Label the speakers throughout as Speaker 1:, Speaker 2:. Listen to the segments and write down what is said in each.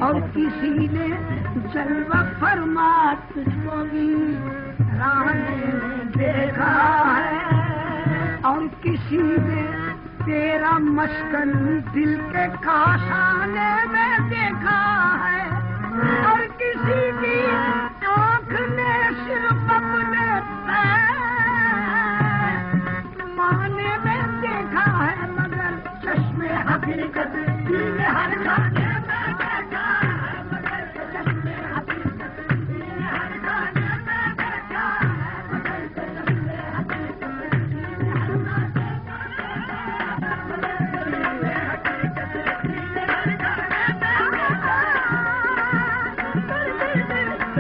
Speaker 1: और किसी ने जलवा फरमात को भी राह में देखा है, और किसी ने तेरा मस्कन दिल के काशाने में देखा है, और किसी की आँख ने सिर्फ अपने माने में देखा है, मगर चश्मे हकीकत दिल में हर खाने में देखा है, मगर चश्मे हकीकत दिल में हर खाने में देखा है, मगर चश्मे हकीकत दिल में हर खाने में देखा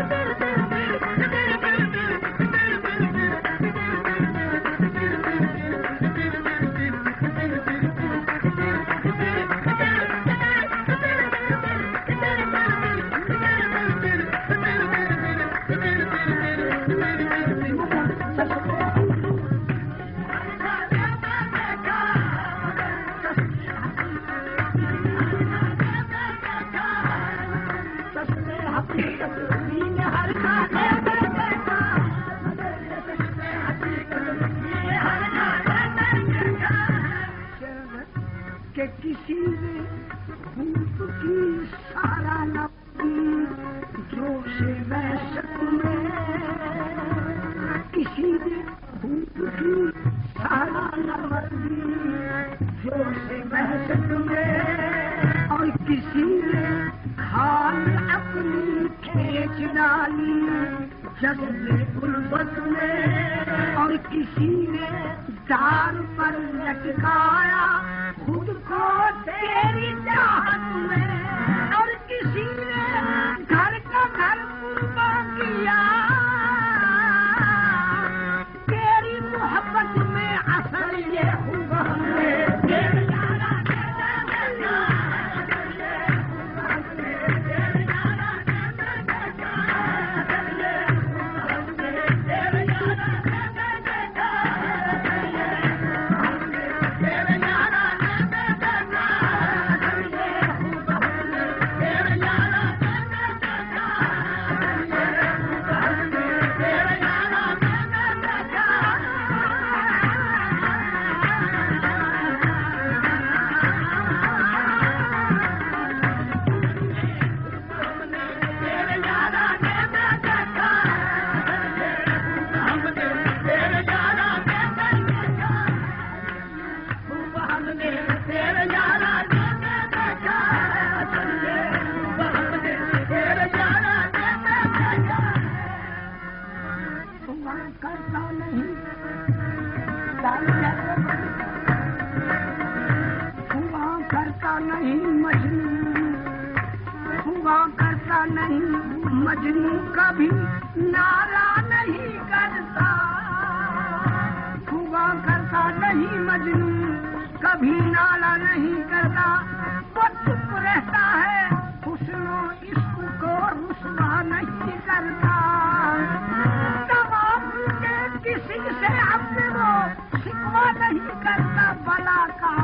Speaker 1: है। कि किसी ने भूत की सारा न जो से वैसत में, किसी ने भूत की सारा न जो से वैसत में, और किसी ने खाल अपनी खींच डाली जज्बे उल्फत में, और किसी ने दार पर लटकाया खुद को तेरी चाहत में, और किसी ने घर का घर कुर्बान किया तेरी मोहब्बत में। असल ये हुआ मजनू कभी नारा नहीं करता, हुआ करता नहीं मजनू कभी नारा नहीं करता, वो चुप रहता है हुस्नो इश्क को रुस्वा नहीं करता। तमाम के किसी से अपने वो शिकवा नहीं करता, भला का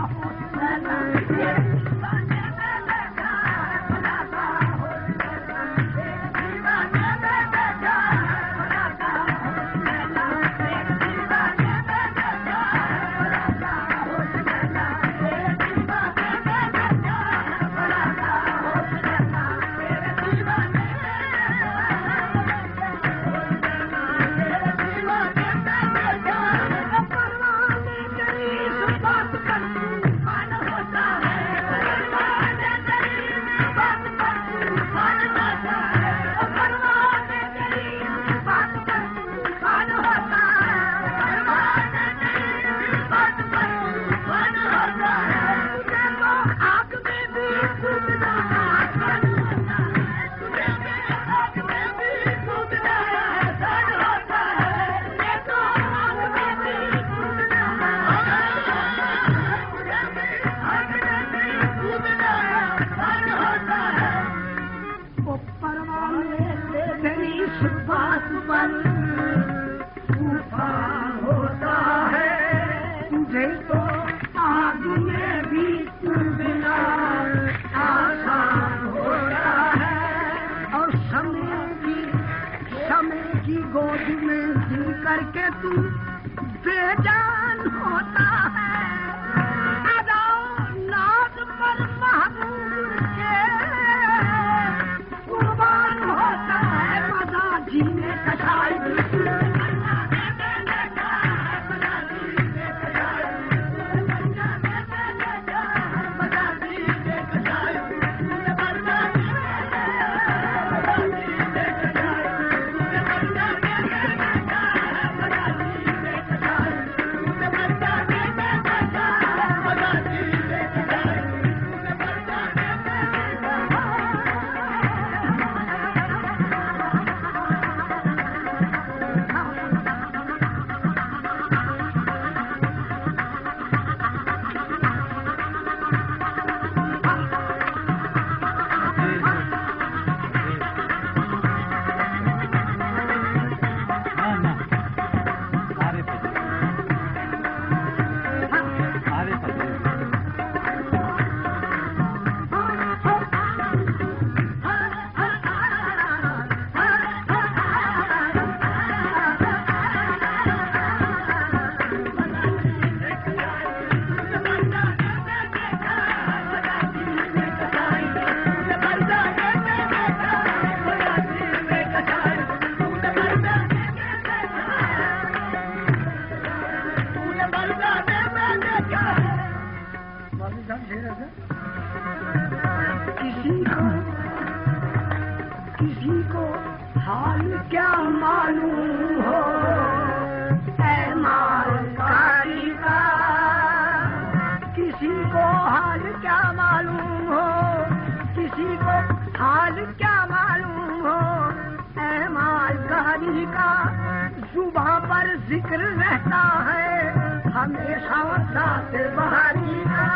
Speaker 1: करके तू बेजान होता है, अदा नाज पर महबूब के कुर्बान होता है, मजा जीने का किसी को हाल क्या मालूम हो मालकारी का, किसी को हाल क्या मालूम हो, किसी को हाल क्या मालूम हो मालकारी का। जुबां पर जिक्र रहता है हमेशा साथ बहारी का,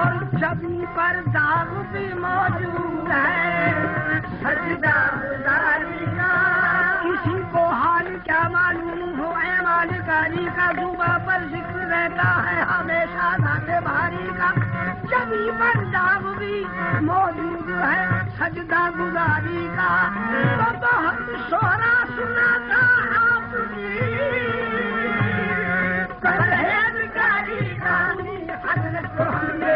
Speaker 1: और जबी पर दाग भी मौजूद है सजदा गुजारी का। किसी को हाल क्या मालूम हो मालकारी का, जुबां पर जिक्र रहता है हमेशा साथ बहारी का, जबी पर दाग भी मौजूद है सजदा गुजारी का। तो बहुत शोरा सुनाता आपकी परहेजगारी का, हजरत को हमने